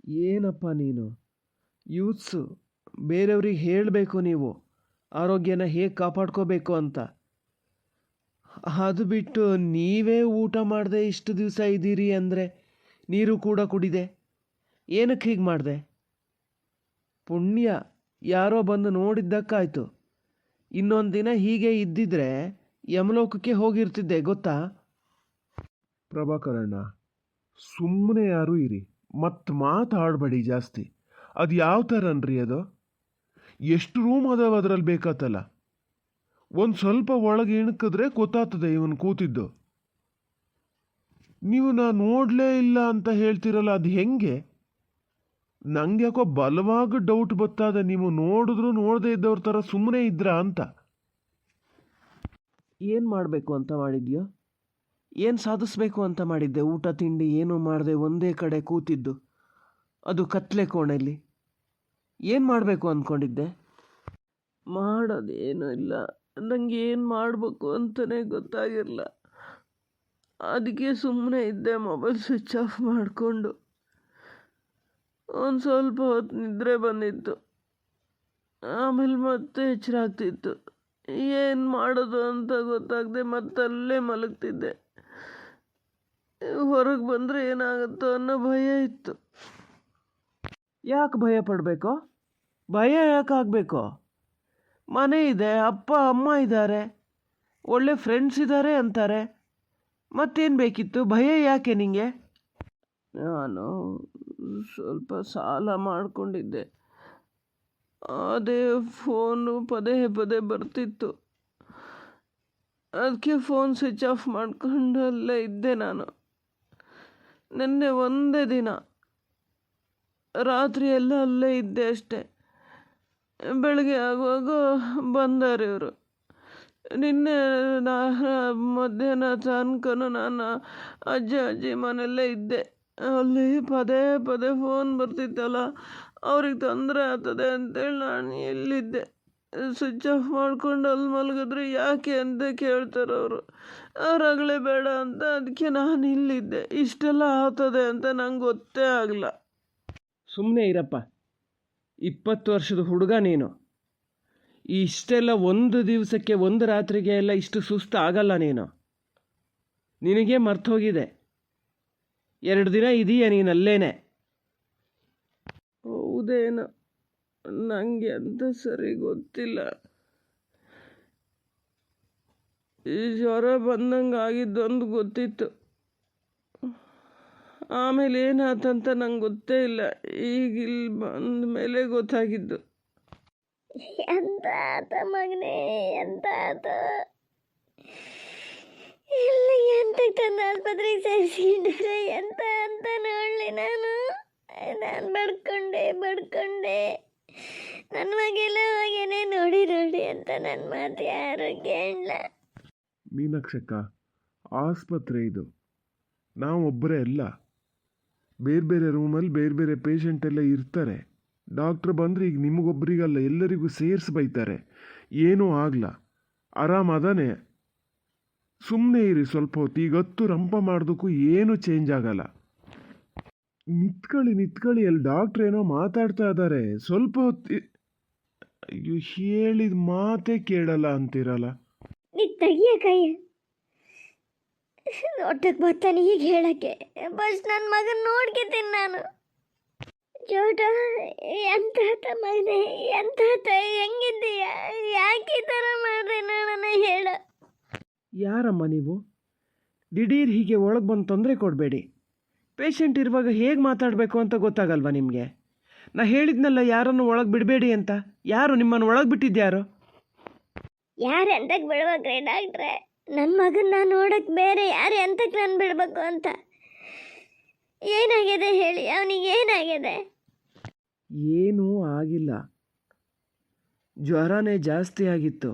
ಏನಪ್ಪ ನೀನು ಯೂತ್ಸು, ಬೇರೆಯವ್ರಿಗೆ ಹೇಳಬೇಕು ನೀವು ಆರೋಗ್ಯನ ಹೇಗೆ ಕಾಪಾಡ್ಕೋಬೇಕು ಅಂತ. ಅದು ಬಿಟ್ಟು ನೀವೇ ಊಟ ಮಾಡದೆ ಇಷ್ಟು ದಿವಸ ಇದ್ದೀರಿ ಅಂದರೆ, ನೀರು ಕೂಡ ಕುಡಿದೆ, ಏನಕ್ಕೆ ಹೀಗೆ ಮಾಡಿದೆ? ಪುಣ್ಯ ಯಾರೋ ಬಂದು ನೋಡಿದ್ದಕ್ಕಾಯ್ತು. ಇನ್ನೊಂದು ದಿನ ಹೀಗೆ ಇದ್ದಿದ್ರೆ ಯಮಲೋಕಕ್ಕೆ ಹೋಗಿರ್ತಿದ್ದೆ ಗೊತ್ತಾ? ಪ್ರಭಾಕರಣ್ಣ, ಸುಮ್ಮನೆ ಯಾರು ಇರಿ, ಮತ್ತು ಮಾತಾಡಬೇಡಿ ಜಾಸ್ತಿ. ಅದು ಯಾವ ಥರನ್ರಿ ಅದು? ಎಷ್ಟು ರೂಮ್ ಅದಾವ ಅದ್ರಲ್ಲಿ ಬೇಕಾತಲ್ಲ. ಒಂದು ಸ್ವಲ್ಪ ಒಳಗೆ ಇಣಕಿದ್ರೆ ಗೊತ್ತಾಗ್ತದೆ ಇವನು ಕೂತಿದ್ದು. ನೀವು ನಾನು ನೋಡಲೇ ಇಲ್ಲ ಅಂತ ಹೇಳ್ತಿರಲ್ಲ, ಅದು ಹೆಂಗೆ? ನಂಗೆ ಯಾಕೋ ಬಲವಾಗಿ ಡೌಟ್ ಬರ್ತದೆ, ನೀವು ನೋಡಿದ್ರು ನೋಡದೇ ಇದ್ದವ್ರ ಥರ ಸುಮ್ಮನೆ ಇದ್ರಾ ಅಂತ. ಏನು ಮಾಡಬೇಕು ಅಂತ ಮಾಡಿದ್ಯೋ? ಏನು ಸಾಧಿಸ್ಬೇಕು ಅಂತ ಮಾಡಿದ್ದೆ? ಊಟ ತಿಂಡಿ ಏನೂ ಮಾಡದೆ ಒಂದೇ ಕಡೆ ಕೂತಿದ್ದು, ಅದು ಕತ್ಲೆ ಕೋಣೆಯಲ್ಲಿ. ಏನು ಮಾಡಬೇಕು ಅಂದ್ಕೊಂಡಿದ್ದೆ? ಮಾಡೋದೇನೂ ಇಲ್ಲ, ನನಗೆ ಏನು ಮಾಡಬೇಕು ಅಂತಲೇ ಗೊತ್ತಾಗಿರಲ್ಲ. ಅದಕ್ಕೆ ಸುಮ್ಮನೆ ಇದ್ದೆ, ಮೊಬೈಲ್ ಸ್ವಿಚ್ ಆಫ್ ಮಾಡಿಕೊಂಡು. ಒಂದು ಸ್ವಲ್ಪ ಹೊತ್ತು ನಿದ್ರೆ ಬಂದಿತ್ತು, ಆಮೇಲೆ ಮತ್ತೆ ಎಚ್ಚರ ಆಗ್ತಿತ್ತು. ಏನು ಮಾಡೋದು ಅಂತ ಗೊತ್ತಾಗದೆ ಮತ್ತಲ್ಲೇ ಮಲಗ್ತಿದ್ದೆ. ಹೊರಗೆ ಬಂದರೆ ಏನಾಗುತ್ತೋ ಅನ್ನೋ ಭಯ ಇತ್ತು. ಯಾಕೆ ಭಯ ಪಡಬೇಕು? ಭಯ ಯಾಕೆ ಆಗಬೇಕು? ಮನೆ ಇದೆ, ಅಪ್ಪ ಅಮ್ಮ ಇದ್ದಾರೆ, ಒಳ್ಳೆ ಫ್ರೆಂಡ್ಸ್ ಇದ್ದಾರೆ ಅಂತಾರೆ. ಮತ್ತೇನು ಬೇಕಿತ್ತು? ಭಯ ಯಾಕೆ ನಿಂಗೆ? ನಾನು ಸ್ವಲ್ಪ ಸಾಲ ಮಾಡಿಕೊಂಡಿದ್ದೆ, ಅದೇ ಫೋನು ಪದೇ ಪದೇ ಬರ್ತಿತ್ತು. ಅದಕ್ಕೆ ಫೋನ್ ಸ್ವಿಚ್ ಆಫ್ ಮಾಡ್ಕೊಂಡು ಅಲ್ಲೇ ಇದ್ದೆ ನಾನು. ನಿನ್ನೆ ಒಂದೇ ದಿನ ರಾತ್ರಿ ಎಲ್ಲ ಅಲ್ಲೇ ಇದ್ದೆ ಅಷ್ಟೆ. ಬೆಳಗ್ಗೆ ಆಗುವಾಗ ಬಂದಾರೆ ಇವರು. ನಿನ್ನೆ ಮಧ್ಯಾಹ್ನ ತನಕನೂ ನಾನು ಅಜ್ಜಿ ಮನೆಯಲ್ಲೇ ಇದ್ದೆ. ಅಲ್ಲಿ ಪದೇ ಪದೇ ಫೋನ್ ಬರ್ತಿತ್ತಲ್ಲ, ಅವ್ರಿಗೆ ತೊಂದರೆ ಆಗ್ತದೆ ಅಂತೇಳಿ ನಾನು ಎಲ್ಲಿದ್ದೆ. ಸ್ವಿಚ್ ಆಫ್ ಮಾಡ್ಕೊಂಡು ಅಲ್ಲಿ ಮಲಗಿದ್ರೆ ಯಾಕೆ ಅಂತ ಕೇಳ್ತಾರೆ ಅವರು. ರಗಳೆ ಬೇಡ ಅಂತ ಅದಕ್ಕೆ ನಾನು ಇಲ್ಲಿದ್ದೆ. ಇಷ್ಟೆಲ್ಲ ಆಗ್ತದೆ ಅಂತ ನಂಗೆ ಗೊತ್ತೇ ಆಗಲ್ಲ. ಸುಮ್ಮನೆ ಇರಪ್ಪ, 20 ವರ್ಷದ ಹುಡುಗ ನೀನು. ಇಷ್ಟೆಲ್ಲ ಒಂದು ದಿವಸಕ್ಕೆ ಒಂದು ರಾತ್ರಿಗೆ ಎಲ್ಲ ಇಷ್ಟು ಸುಸ್ತು ಆಗಲ್ಲ ನೀನು. ನಿನಗೆ ಮರ್ತೋಗಿದೆ. 2 ದಿನ ಇದೀಯ ನೀನಲ್ಲೇನೆ. ಹೌದೇನೋ, ನನಗೆ ಅಂತ ಸರಿ ಗೊತ್ತಿಲ್ಲ. ಈ ಜ್ವರ ಬಂದಂಗೆ ಆಗಿದ್ದೊಂದು ಗೊತ್ತಿತ್ತು, ಆಮೇಲೆ ಏನಾತಂತ ನಂಗೆ ಗೊತ್ತೇ ಇಲ್ಲ. ಈಗ ಇಲ್ಲಿ ಬಂದ ಮೇಲೆ ಗೊತ್ತಾಗಿದ್ದು. ಎಂತ ಆತ ಮಗನೇ, ಎಂತ ಆತ? ಇಲ್ಲಿ ಎಂತಕ್ಕೆ ತಂದು ಆಸ್ಪತ್ರೆಗೆ ಸೇರಿಸಿದ್ದಾರೆ? ಎಂತ ಅಂತ ನೋಡಲಿ ನಾನು ಬಡ್ಕೊಂಡೆ ನನ್ನ ಮಗೆಲ್ಲ ಹೋಗೇನೆ ನೋಡಿ ಅಂತ ನನ್ನ ಮಾತು ಯಾರು ಕೇಳಲ್ಲ. ಮೀನಾಕ್ಷಕ್ಕ, ಆಸ್ಪತ್ರೆ ಇದು, ನಾವೊಬ್ಬರೇ ಅಲ್ಲ. ಬೇರೆ ಬೇರೆ ರೂಮಲ್ಲಿ ಬೇರೆ ಬೇರೆ ಪೇಷಂಟ್ ಎಲ್ಲ ಇರ್ತಾರೆ. ಡಾಕ್ಟ್ರ್ ಬಂದರೆ ಈಗ ನಿಮಗೊಬ್ಬರಿಗಲ್ಲ, ಎಲ್ಲರಿಗೂ ಸೇರಿಸಿ ಬೈತಾರೆ. ಏನೂ ಆಗಲ್ಲ, ಆರಾಮದಾನೆ. ಸುಮ್ಮನೆ ಇರಿ ಸ್ವಲ್ಪ ಹೊತ್ತು. ಈಗ 10 ರಂಪ ಮಾಡೋದಕ್ಕೂ ಏನೂ ಚೇಂಜ್ ಆಗಲ್ಲ. ನಿತ್ಕೊಳ್ಳಿ, ಅಲ್ಲಿ ಡಾಕ್ಟ್ರ್ ಏನೋ ಮಾತಾಡ್ತಾ ಇದ್ದಾರೆ. ಸ್ವಲ್ಪ ಹೊತ್ತು ಅಯ್ಯೋ, ಹೇಳಿದ ಮಾತೇ ಕೇಳಲ್ಲ ಅಂತೀರಲ್ಲ. ನೀ ತೆಗಿಯ ಕೈ ಒಟ್ಟಕ್ಕೆ ಬರ್ತಾನೆ ಈಗ ಹೇಳಕ್ಕೆ. ಫಸ್ಟ್ ನನ್ನ ಮಗನ ನೋಡ್ಕೊತೀನಿ ನಾನು. ಚೋಟ, ಎಂತ ಮಗನೇ, ಎಂತ ಹೆಂಗಿದ್ದೀಯ? ಯಾಕೆ ಈ ಥರ ಮಾಡ್ದೆ ನನ್ನ ಹೇಳ? ಯಾರಮ್ಮ ನೀವು? ದಿಢೀರ್ ಹೀಗೆ ಒಳಗೆ ಬಂದು ತೊಂದರೆ ಕೊಡಬೇಡಿ. ಪೇಷಂಟ್ ಇರುವಾಗ ಹೇಗೆ ಮಾತಾಡಬೇಕು ಅಂತ ಗೊತ್ತಾಗಲ್ವಾ ನಿಮಗೆ? ನಾ ಹೇಳಿದ್ನಲ್ಲ ಯಾರನ್ನು ಒಳಗೆ ಬಿಡಬೇಡಿ ಅಂತ. ಯಾರು ನಿಮ್ಮನ್ನು ಒಳಗೆ ಬಿಟ್ಟಿದ್ಯಾರು? ಯಾರು ಎಂತಕ್ಕೆ ಬಿಡ್ಬೇಕ್ರಿ ಡಾಕ್ಟ್ರೆ? ನನ್ನ ಮಗನ್ನ ನೋಡಕ್ಕೆ ಬೇರೆ ಯಾರು ಎಂತಕ್ಕೆ ನಾನು ಬಿಡಬೇಕು ಅಂತ? ಏನಾಗಿದೆ ಹೇಳಿ, ಅವನಿಗೆ ಏನಾಗಿದೆ? ಏನೂ ಆಗಿಲ್ಲ, ಜ್ವರನೇ ಜಾಸ್ತಿ ಆಗಿತ್ತು.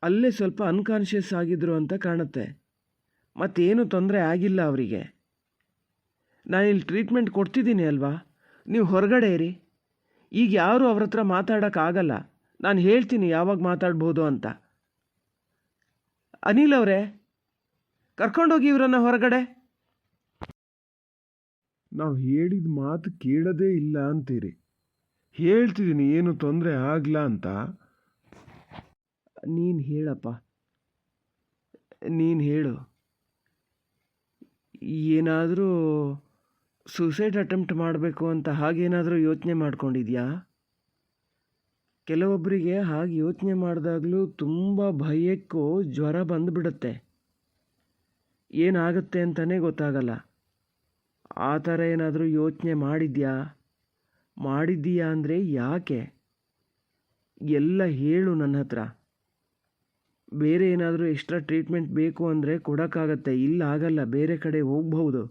ಅಲ್ಲೇ ಸ್ವಲ್ಪ ಅನ್ಕಾನ್ಷಿಯಸ್ ಆಗಿದ್ರು ಅಂತ ಕಾಣುತ್ತೆ. ಮತ್ತೇನು ತೊಂದರೆ ಆಗಿಲ್ಲ ಅವರಿಗೆ. ನಾನಿಲ್ಲಿ ಟ್ರೀಟ್ಮೆಂಟ್ ಕೊಡ್ತಿದ್ದೀನಿ ಅಲ್ವಾ, ನೀವು ಹೊರಗಡೆ ಇರಿ. ಈಗ ಯಾರೂ ಅವ್ರ ಹತ್ರ ಮಾತಾಡೋಕ್ಕಾಗಲ್ಲ. ನಾನು ಹೇಳ್ತೀನಿ ಯಾವಾಗ ಮಾತಾಡ್ಬೋದು ಅಂತ. ಅನಿಲ್ ಅವರೇ, ಕರ್ಕೊಂಡೋಗಿ ಇವರನ್ನು ಹೊರಗಡೆ. ನಾವು ಹೇಳಿದ ಮಾತು ಕೇಳೋದೇ ಇಲ್ಲ ಅಂತೀರಿ. ಹೇಳ್ತಿದ್ದೀನಿ ಏನು ತೊಂದರೆ ಆಗಲ್ಲ ಅಂತ. ನೀನು ಹೇಳಪ್ಪ, ನೀನು ಹೇಳು. ಏನಾದರೂ ಸೂಸೈಡ್ ಅಟೆಂಪ್ಟ್ ಮಾಡಬೇಕು ಅಂತ ಹಾಗೇನಾದರೂ ಯೋಚನೆ ಮಾಡ್ಕೊಂಡಿದ್ಯಾ? ಕೆಲವೊಬ್ಬರಿಗೆ ಹಾಗೆ ಯೋಚನೆ ಮಾಡಿದಾಗಲೂ ತುಂಬ ಭಯಕ್ಕೂ ಜ್ವರ ಬಂದುಬಿಡುತ್ತೆ. ಏನಾಗುತ್ತೆ ಅಂತಲೇ ಗೊತ್ತಾಗಲ್ಲ. ಆ ಥರ ಏನಾದರೂ ಯೋಚನೆ ಮಾಡಿದ್ದೀಯಾ ಅಂದರೆ ಯಾಕೆ? ಎಲ್ಲ ಹೇಳು ನನ್ನ ಹತ್ರ. ಬೇರೆ ಏನಾದರೂ ಎಕ್ಸ್ಟ್ರಾ ಟ್ರೀಟ್ಮೆಂಟ್ ಬೇಕು ಅಂದರೆ ಕೊಡೋಕ್ಕಾಗತ್ತೆ, ಇಲ್ಲ ಆಗಲ್ಲ, ಬೇರೆ ಕಡೆ ಹೋಗ್ಬಹುದು.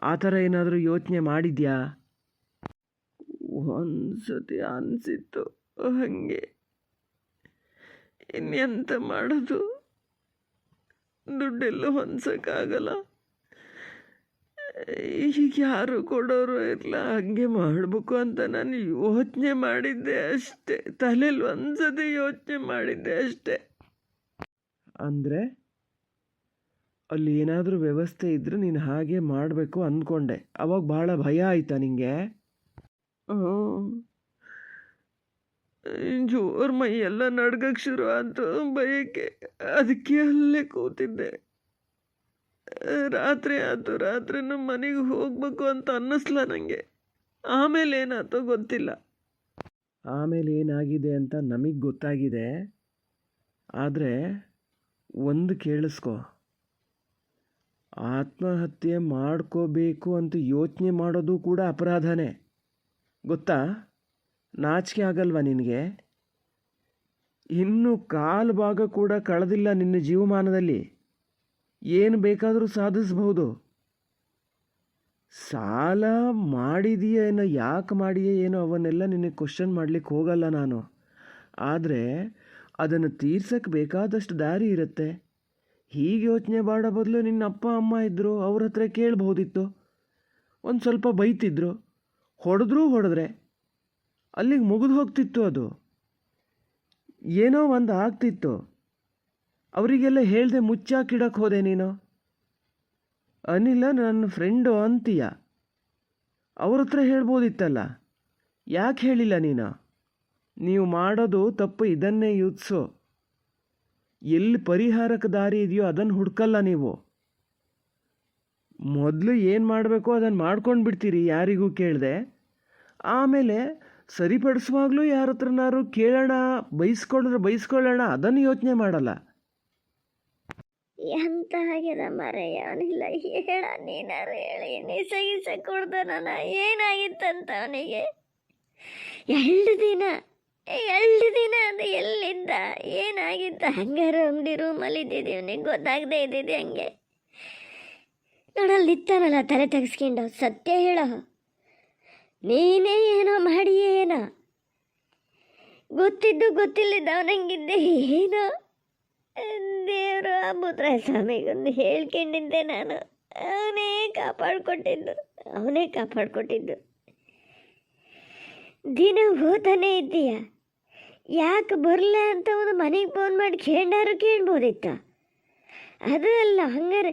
ಆ ಥರ ಏನಾದರೂ ಯೋಚನೆ ಮಾಡಿದ್ಯಾ? ಒಂದು ಸತಿ ಅನಿಸಿತ್ತು ಹಾಗೆ. ಇನ್ನೆಂತ ಮಾಡೋದು? ದುಡ್ಡೆಲ್ಲ ಹೊಂದ್ಸೋಕ್ಕಾಗಲ್ಲ. ಈಗ ಯಾರು ಕೊಡೋರು ಇಲ್ಲ, ಹಾಗೆ ಮಾಡಬೇಕು ಅಂತ ನಾನು ಯೋಚನೆ ಮಾಡಿದ್ದೆ ಅಷ್ಟೇ. ತಲೆಯಲ್ಲಿ ಒಂದ್ಸತಿ ಯೋಚನೆ ಮಾಡಿದ್ದೆ ಅಷ್ಟೇ. ಅಂದರೆ ಅಲ್ಲಿ ಏನಾದರೂ ವ್ಯವಸ್ಥೆ ಇದ್ದರೆ ನೀನು ಹಾಗೆ ಮಾಡಬೇಕು ಅಂದ್ಕೊಂಡೆ. ಅವಾಗ ಭಾಳ ಭಯ ಆಯಿತಾ ನಿನಗೆ? ಜೋರು ಮೈ ಎಲ್ಲ ನಡ್ಗಕ್ಕೆ ಶುರು ಆಯ್ತು ಭಯಕ್ಕೆ. ಅದಕ್ಕೆ ಅಲ್ಲೇ ಕೂತಿದ್ದೆ. ರಾತ್ರಿ ಆಯ್ತು, ರಾತ್ರಿನೂ ಮನೆಗೆ ಹೋಗ್ಬೇಕು ಅಂತ ಅನ್ನಿಸ್ಲ ನನಗೆ. ಆಮೇಲೆ ಏನಾಯ್ತೋ ಗೊತ್ತಿಲ್ಲ. ಆಮೇಲೆ ಏನಾಗಿದೆ ಅಂತ ನಮಗೆ ಗೊತ್ತಾಗಿದೆ. ಆದರೆ ಒಂದು ಕೇಳಿಸ್ಕೊ, ಆತ್ಮಹತ್ಯೆ ಮಾಡ್ಕೋಬೇಕು ಅಂತ ಯೋಚನೆ ಮಾಡೋದು ಕೂಡ ಅಪರಾಧನೇ, ಗೊತ್ತಾ? ನಾಚಿಕೆ ಆಗಲ್ವಾ ನಿನಗೆ? ಇನ್ನೂ ಕಾಲು ಭಾಗ ಕೂಡ ಕಳೆದಿಲ್ಲ ನಿನ್ನ ಜೀವಮಾನದಲ್ಲಿ. ಏನು ಬೇಕಾದರೂ ಸಾಧಿಸ್ಬೋದು. ಸಾಲ ಮಾಡಿದೆಯೇ ಏನೋ, ಯಾಕೆ ಮಾಡಿಯೇ ಏನೋ, ಅವನ್ನೆಲ್ಲ ನಿನಗೆ ಕ್ವಶನ್ ಮಾಡಲಿಕ್ಕೆ ಹೋಗಲ್ಲ ನಾನು. ಆದರೆ ಅದನ್ನು ತೀರ್ಸಕ್ಕೆ ಬೇಕಾದಷ್ಟು ದಾರಿ ಇರುತ್ತೆ. ಹೀಗೆ ಯೋಚನೆ ಮಾಡೋ ಬದಲು ನಿನ್ನ ಅಪ್ಪ ಅಮ್ಮ ಇದ್ದರು, ಅವ್ರ ಹತ್ರ ಕೇಳ್ಬೋದಿತ್ತು. ಒಂದು ಸ್ವಲ್ಪ ಬೈತಿದ್ರು, ಹೊಡೆದ್ರೆ ಅಲ್ಲಿಗೆ ಮುಗಿದು ಹೋಗ್ತಿತ್ತು. ಅದು ಏನೋ ಒಂದು ಆಗ್ತಿತ್ತು. ಅವರಿಗೆಲ್ಲ ಹೇಳ್ದೆ ಮುಚ್ಚಾಕಿಡಕ್ಕೆ ಹೋದೆ ನೀನು. ಅನಿಲ ನನ್ನ ಫ್ರೆಂಡು ಅಂತೀಯ, ಅವ್ರ ಹತ್ರ ಹೇಳ್ಬೋದಿತ್ತಲ್ಲ, ಯಾಕೆ ಹೇಳಿಲ್ಲ ನೀನು? ನೀವು ಮಾಡೋದು ತಪ್ಪು. ಇದನ್ನೇ ಯೂತ್ಸು. ಎಲ್ಲಿ ಪರಿಹಾರಕ್ಕೆ ದಾರಿ ಇದೆಯೋ ಅದನ್ನು ಹುಡ್ಕಲ್ಲ ನೀವು. ಮೊದಲು ಏನು ಮಾಡಬೇಕೋ ಅದನ್ನು ಮಾಡ್ಕೊಂಡು ಬಿಡ್ತೀರಿ, ಯಾರಿಗೂ ಕೇಳದೆ. ಆಮೇಲೆ ಸರಿಪಡಿಸುವಾಗಲೂ ಯಾರ ಹತ್ರನಾರು ಕೇಳೋಣ, ಬೈಸ್ಕೊಳ್ಳೋಣ, ಅದನ್ನು ಯೋಚನೆ ಮಾಡಲ್ಲ. ಎಂತ ಆಗ್ಯದ ಮರೆಯ ಅವನಿಲ್ಲ. ಹೇಳ, ನೀನಾರು ಹೇಳಿ. ನಿಸಗಿಸ ಕೊಡ್ತಾನ. ಏನಾಗಿತ್ತಂತ ಅವನಿಗೆ? 2 ದಿನ ಅದು ಎಲ್ಲಿದ್ದ, ಏನಾಗಿತ್ತ? ಹಂಗಾರು ಅಂಗಡಿ ರೂಮಲ್ಲಿ ಇದ್ದಿದ್ದೀವಿ, ಅವನಿಗೆ ಗೊತ್ತಾಗದೆ ಇದ್ದಿದ್ದೆ. ಹಂಗೆ ನೋಡಲ್ಲಿ ಇತ್ತಾನಲ್ಲ ತಲೆ ತೆಗೆಸ್ಕೊಂಡು. ಸತ್ಯ ಹೇಳ, ನೀನೇ ಏನೋ ಮಾಡಿಯೇ ಏನೋ, ಗೊತ್ತಿದ್ದು ಗೊತ್ತಿಲ್ಲದ ಅವನಂಗಿದ್ದೆ ಏನೋ. ದೇವರು ಆ ಮುದ್ರ ಸ್ವಾಮಿಗೊಂದು ಹೇಳ್ಕೊಂಡಿದ್ದೆ ನಾನು. ಅವನೇ ಕಾಪಾಡ್ಕೊಟ್ಟಿದ್ದು. ದಿನ ಹೋತಾನೆ ಇದ್ದೀಯ, ಯಾಕೆ ಬರಲ್ಲ ಅಂತ ಒಂದು ಮನೆಗೆ ಫೋನ್ ಮಾಡಿ ಕೇಳ್ಬೋದಿತ್ತ? ಅದು ಅಲ್ಲ, ಹಂಗಾರೆ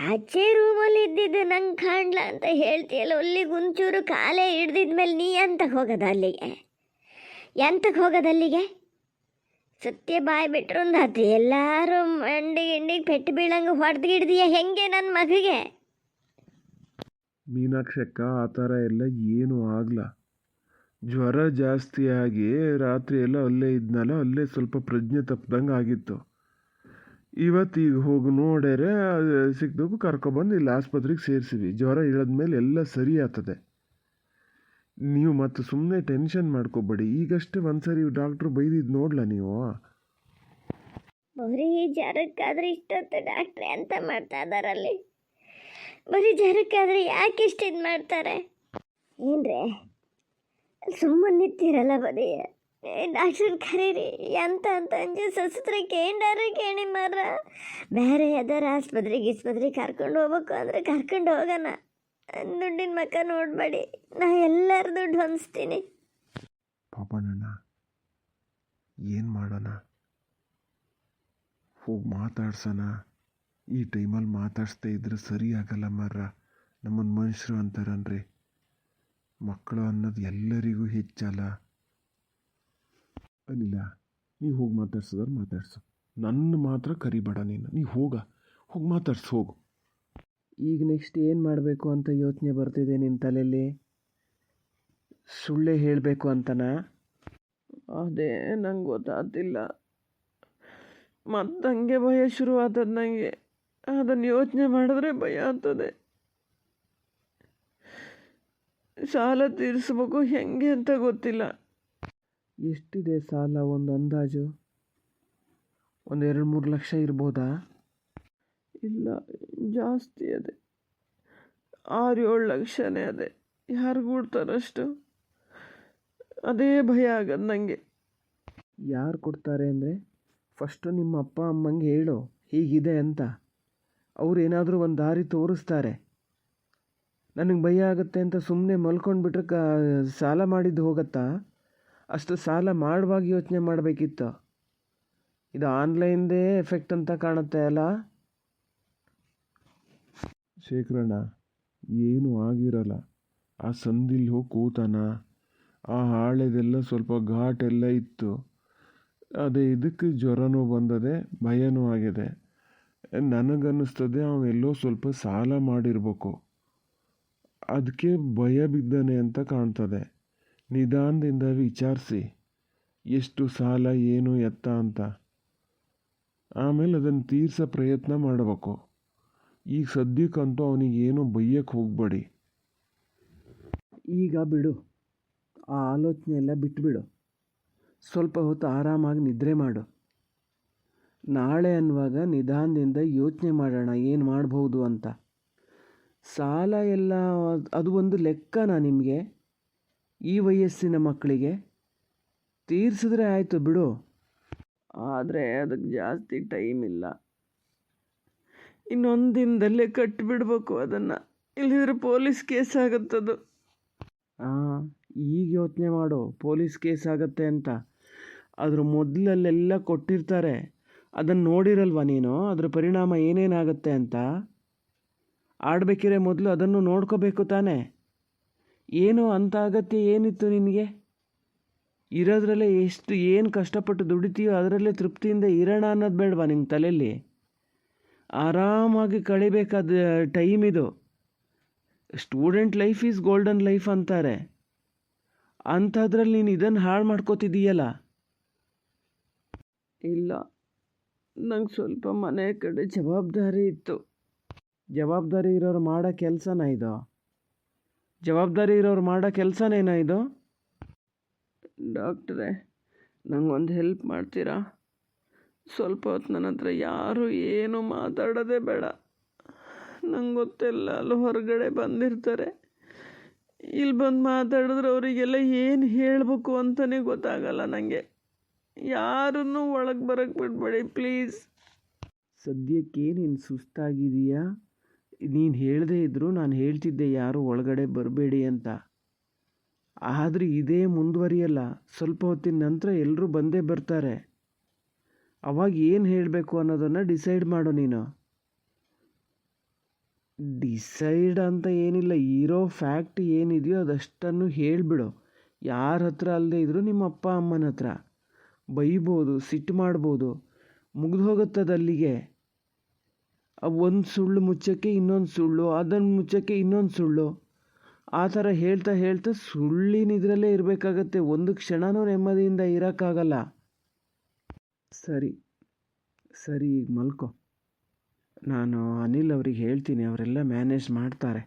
ಆಚೆ ರೂಮಲ್ಲಿ ಇದ್ದಿದ್ದು ನಂಗೆ ಕಾಣ್ಲ ಅಂತ ಹೇಳ್ತೀಯಲ್ಲ. ಅಲ್ಲಿಗೆ ಒಂಚೂರು ಕಾಲೇ ಹಿಡ್ದಿದ್ಮೇಲೆ ನೀ ಎಂತಕ್ಕೆ ಹೋಗೋದು ಅಲ್ಲಿಗೆ? ಸತ್ಯ ಬಾಯಿ ಬಿಟ್ರು ಅಂದಾತು. ಎಲ್ಲರೂ ಮಂಡಿಗೆ ಪೆಟ್ಟು ಬೀಳಂಗೆ ಹೊಡೆದ್ಗಿಡ್ದೀಯ ಹೆಂಗೆ ನನ್ನ ಮಗಿಗೆ? ಮೀನಾಕ್ಷಕ್ಕ, ಆ ಥರ ಎಲ್ಲ ಏನೂ ಆಗಲ್ಲ. ಜ್ವರ ಜಾಸ್ತಿ ಆಗಿ ರಾತ್ರಿ ಎಲ್ಲ ಅಲ್ಲೇ ಇದ್ನಲ್ಲ, ಅಲ್ಲೇ ಸ್ವಲ್ಪ ಪ್ರಜ್ಞೆ ತಪ್ಪದಂಗೆ ಆಗಿತ್ತು. ಇವತ್ತೀಗ ಹೋಗಿ ನೋಡ್ಯಾರೆ, ಸಿಕ್ಕಿದಕ್ಕೂ ಕರ್ಕೊಬಂದು ಇಲ್ಲಿ ಆಸ್ಪತ್ರೆಗೆ ಸೇರಿಸಿವಿ. ಜ್ವರ ಇಳಿದ್ಮೇಲೆ ಎಲ್ಲ ಸರಿ ಆಗ್ತದೆ. ನೀವು ಮತ್ತೆ ಸುಮ್ಮನೆ ಟೆನ್ಷನ್ ಮಾಡ್ಕೋಬೇಡಿ. ಈಗಷ್ಟೇ ಒಂದ್ಸರಿ ಡಾಕ್ಟ್ರು ಬೈದಿದ್ದು ನೋಡ್ಲ ನೀವು? ಬರೀ ಜ್ವರಕ್ಕಾದ್ರೆ ಇಷ್ಟೊತ್ತು ಡಾಕ್ಟ್ರೆ ಅಂತ ಮಾಡ್ತಾ ಇದ್ದಾರಲ್ಲಿ. ಬರೀ ಜ್ವರಕ್ಕಾದ್ರೆ ಯಾಕೆ ಇಷ್ಟು ಇದು ಮಾಡ್ತಾರೆ ಏನ್ರೆ? ಸುಮ್ಮನೆ ನಿಂತಿರಲ್ಲ ಬರೀ. ಡಾಕ್ಟರ್ ಕರೀರಿ ಎಂತ ಅಂತ ಅಂಜಿ ಸಸತ್ರ ಕೇಳಿ ಮಾರ. ಬೇರೆ ಯಾವ್ದಾರು ಆಸ್ಪತ್ರೆಗೆ ಕರ್ಕೊಂಡು ಹೋಗ್ಬೇಕು ಅಂದರೆ ಕರ್ಕೊಂಡು ಹೋಗೋಣ. ದುಡ್ಡಿನ ಮಕ್ಕ ನೋಡಬೇಡಿ, ನಾ ಎಲ್ಲರ ದುಡ್ಡು ಹೊಂದಿಸ್ತೀನಿ. ಪಾಪಣ್ಣ, ಏನು ಮಾಡೋಣ? ಹೋಗಿ ಮಾತಾಡ್ಸೋಣ. ಈ ಟೈಮಲ್ಲಿ ಮಾತಾಡಿಸ್ದೇ ಇದ್ರೆ ಸರಿ ಆಗಲ್ಲ ಮಾರ್ರ. ನಮ್ಮನ್ನು ಮನುಷ್ಯರು ಅಂತಾರನ್ರಿ. ಮಕ್ಕಳು ಅನ್ನೋದು ಎಲ್ಲರಿಗೂ ಹೆಚ್ಚಲ್ಲ. ಅನಿಲ, ನೀವು ಹೋಗಿ ಮಾತಾಡ್ಸೋದಾರು ಮಾತಾಡ್ಸು, ನನ್ನ ಮಾತ್ರ ಕರಿಬೇಡ. ನೀವು ಹೋಗಿ ಮಾತಾಡ್ಸು, ಹೋಗು. ಈಗ ನೆಕ್ಸ್ಟ್ ಏನು ಮಾಡಬೇಕು ಅಂತ ಯೋಚನೆ ಬರ್ತಿದೆ ನಿನ್ನ ತಲೆಯಲ್ಲಿ. ಸುಳ್ಳೇ ಹೇಳಬೇಕು ಅಂತನಾ? ಅದೇ ನಂಗೆ ಗೊತ್ತಾಗ್ತಿಲ್ಲ. ಮತ್ತಂಗೆ ಭಯ ಶುರುವಾಗ್ತದೆ ನನಗೆ. ಅದನ್ನು ಯೋಚನೆ ಮಾಡಿದ್ರೆ ಭಯ ಆಗ್ತದೆ. ಸಾಲ ತೀರಿಸ್ಬೇಕು ಹೆಂಗೆ ಅಂತ ಗೊತ್ತಿಲ್ಲ. ಎಷ್ಟಿದೆ ಸಾಲ? ಒಂದು ಅಂದಾಜು ಒಂದು 2-3 ಲಕ್ಷ ಇರ್ಬೋದಾ? ಇಲ್ಲ, ಜಾಸ್ತಿ ಅದೇ. 6-7 ಲಕ್ಷನೇ ಅದೇ. ಯಾರು ಕೊಡ್ತಾರಷ್ಟು? ಅದೇ ಭಯ ಆಗದು ನನಗೆ. ಯಾರು ಕೊಡ್ತಾರೆ ಅಂದರೆ ಫಸ್ಟು ನಿಮ್ಮ ಅಪ್ಪ ಅಮ್ಮಂಗೆ ಹೇಳು ಹೀಗಿದೆ ಅಂತ. ಅವ್ರು ಏನಾದರೂ ಒಂದು ದಾರಿ ತೋರಿಸ್ತಾರೆ. ನನಗೆ ಭಯ ಆಗುತ್ತೆ ಅಂತ ಸುಮ್ಮನೆ ಮಲ್ಕೊಂಡ್ಬಿಟ್ರೆ ಸಾಲ ಮಾಡಿದ್ದು ಹೋಗತ್ತಾ? ಅಷ್ಟು ಸಾಲ ಮಾಡುವಾಗ ಯೋಚನೆ ಮಾಡಬೇಕಿತ್ತು. ಇದು ಆನ್ಲೈನ್ದೇ ಎಫೆಕ್ಟ್ ಅಂತ ಕಾಣುತ್ತೆ ಅಲ್ಲ? ಶೇಖರಣ್ಣ, ಏನೂ ಆಗಿರಲ್ಲ. ಆ ಸಂದಿಲ್ಲಿ ಹೋಗಿ ಕೂತಾನ. ಆ ಹಾಳೆದೆಲ್ಲ ಸ್ವಲ್ಪ ಘಾಟೆಲ್ಲ ಇತ್ತು. ಅದೇ ಇದಕ್ಕೆ ಜ್ವರನೂ ಬಂದದೆ, ಭಯನೂ ಆಗಿದೆ. ನನಗನ್ನಿಸ್ತದೆ ಅವೆಲ್ಲೋ ಸ್ವಲ್ಪ ಸಾಲ ಮಾಡಿರ್ಬೇಕು, ಅದಕ್ಕೆ ಭಯ ಬಿದ್ದಾನೆ ಅಂತ ಕಾಣ್ತದೆ. ನಿಧಾನದಿಂದ ವಿಚಾರಿಸಿ ಎಷ್ಟು ಸಾಲ, ಏನು ಎತ್ತ ಅಂತ. ಆಮೇಲೆ ಅದನ್ನು ತೀರ್ಸೋ ಪ್ರಯತ್ನ ಮಾಡಬೇಕು. ಈಗ ಸದ್ಯಕ್ಕಂತೂ ಅವನಿಗೇನು ಬೈಯಕ್ಕೆ ಹೋಗಬೇಡಿ. ಈಗ ಬಿಡು, ಆ ಆಲೋಚನೆ ಎಲ್ಲ ಬಿಟ್ಬಿಡು. ಸ್ವಲ್ಪ ಹೊತ್ತು ಆರಾಮಾಗಿ ನಿದ್ರೆ ಮಾಡು. ನಾಳೆ ಅನ್ನುವಾಗ ನಿಧಾನದಿಂದ ಯೋಚನೆ ಮಾಡೋಣ ಏನು ಮಾಡ್ಬೋದು ಅಂತ. ಸಾಲ ಎಲ್ಲ ಅದು ಒಂದು ಲೆಕ್ಕನಾ ನಿಮಗೆ? ಈ ವಯಸ್ಸಿನ ಮಕ್ಕಳಿಗೆ ತೀರಿಸಿದ್ರೆ ಆಯಿತು ಬಿಡು. ಆದರೆ ಅದಕ್ಕೆ ಜಾಸ್ತಿ ಟೈಮ್ ಇಲ್ಲ. ಇನ್ನೊಂದು ದಿನದಲ್ಲೇ ಕಟ್ಟಿಬಿಡ್ಬೇಕು ಅದನ್ನು, ಇಲ್ಲಿದ್ರೆ ಪೊಲೀಸ್ ಕೇಸ್ ಆಗುತ್ತದು. ಈಗ ಯೋಚನೆ ಮಾಡು, ಪೊಲೀಸ್ ಕೇಸ್ ಆಗುತ್ತೆ ಅಂತ. ಅದ್ರ ಮೊದಲಲ್ಲೆಲ್ಲ ಕೊಟ್ಟಿರ್ತಾರೆ, ಅದನ್ನು ನೋಡಿರಲ್ವ ನೀನು? ಅದ್ರ ಪರಿಣಾಮ ಏನೇನಾಗುತ್ತೆ ಅಂತ. ಆಡಬೇಕಿದ್ರೆ ಮೊದಲು ಅದನ್ನು ನೋಡ್ಕೋಬೇಕು ತಾನೇ. ಏನು ಅಂತ ಅಗತ್ಯ ಏನಿತ್ತು ನಿನಗೆ? ಇರೋದ್ರಲ್ಲೇ ಏನು ಕಷ್ಟಪಟ್ಟು ದುಡಿತೀಯೋ ಅದರಲ್ಲೇ ತೃಪ್ತಿಯಿಂದ ಇರೋಣ ಅನ್ನೋದು ಬೇಡವಾ ನಿಂಗೆ ತಲೆಯಲ್ಲಿ? ಆರಾಮಾಗಿ ಕಳಿಬೇಕಾದ ಟೈಮ್ ಇದು. Student life is golden life ಅಂತಾರೆ. ಅಂಥದ್ರಲ್ಲಿ ನೀನು ಇದನ್ನು ಹಾಳು ಮಾಡ್ಕೋತಿದ್ದೀಯಲ್ಲ. ಇಲ್ಲ, ನಂಗೆ ಸ್ವಲ್ಪ ಮನೆ ಕಡೆ ಜವಾಬ್ದಾರಿ ಇತ್ತು. ಜವಾಬ್ದಾರಿ ಇರೋರು ಮಾಡೋ ಕೆಲಸನ ಇದು? ಜವಾಬ್ದಾರಿ ಇರೋರು ಮಾಡೋ ಕೆಲಸನೇನಾ ಇದು? ಡಾಕ್ಟ್ರೇ, ನಂಗೊಂದು ಹೆಲ್ಪ್ ಮಾಡ್ತೀರಾ? ಸ್ವಲ್ಪ ಹೊತ್ತು ನನ್ನ ಹತ್ರ ಯಾರು ಏನು ಮಾತಾಡೋದೇ ಬೇಡ. ನಂಗೆ ಗೊತ್ತಿಲ್ಲ, ಅಲ್ಲಿ ಹೊರಗಡೆ ಬಂದಿರ್ತಾರೆ. ಇಲ್ಲಿ ಬಂದು ಮಾತಾಡಿದ್ರೆ ಅವರಿಗೆಲ್ಲ ಏನು ಹೇಳಬೇಕು ಅಂತಲೇ ಗೊತ್ತಾಗಲ್ಲ ನನಗೆ. ಯಾರನ್ನೂ ಒಳಗೆ ಬರೋಕ್ಕೆ ಬಿಡಬೇಡಿ ಪ್ಲೀಸ್. ಸದ್ಯಕ್ಕೆ ನೀನು ಸುಸ್ತಾಗಿದೆಯಾ? ನೀನು ಹೇಳದೇ ಇದ್ದರೂ ನಾನು ಹೇಳ್ತಿದ್ದೆ ಯಾರು ಒಳಗಡೆ ಬರಬೇಡಿ ಅಂತ. ಆದರೆ ಇದೇ ಮುಂದುವರಿಯಲ್ಲ. ಸ್ವಲ್ಪ ಹೊತ್ತಿನ ನಂತರ ಎಲ್ಲರೂ ಬಂದೇ ಬರ್ತಾರೆ. ಅವಾಗ ಏನು ಹೇಳಬೇಕು ಅನ್ನೋದನ್ನು ಡಿಸೈಡ್ ಮಾಡು ನೀನು. ಡಿಸೈಡ್ ಅಂತ ಏನಿಲ್ಲ, ಇರೋ ಫ್ಯಾಕ್ಟ್ ಏನಿದೆಯೋ ಅದಷ್ಟನ್ನು ಹೇಳಿಬಿಡು. ಯಾರ ಹತ್ರ ಅಲ್ಲದೆ ಇದ್ದರೂ ನಿಮ್ಮ ಅಪ್ಪ ಅಮ್ಮನ ಹತ್ರ ಬೈಬೋದು, ಸಿಟ್ಟು ಮಾಡ್ಬೋದು, ಮುಗಿದು ಹೋಗುತ್ತದೆ ಅಲ್ಲಿಗೆ. ಒಂದು ಸುಳ್ಳು ಮುಚ್ಚೋಕ್ಕೆ ಇನ್ನೊಂದು ಸುಳ್ಳು, ಅದನ್ನು ಮುಚ್ಚೋಕ್ಕೆ ಇನ್ನೊಂದು ಸುಳ್ಳು, ಆ ಥರ ಹೇಳ್ತಾ ಹೇಳ್ತಾ ಸುಳ್ಳಿನಿದ್ರಲ್ಲೇ ಇರಬೇಕಾಗತ್ತೆ. ಒಂದು ಕ್ಷಣನೂ ನೆಮ್ಮದಿಯಿಂದ ಇರೋಕ್ಕಾಗಲ್ಲ. ಸರಿ ಸರಿ, ಈಗ ಮಲ್ಕೋ. ನಾನು ಅನಿಲ್ ಅವ್ರಿಗೆ ಹೇಳ್ತೀನಿ, ಅವರೆಲ್ಲ ಮ್ಯಾನೇಜ್ ಮಾಡ್ತಾರೆ.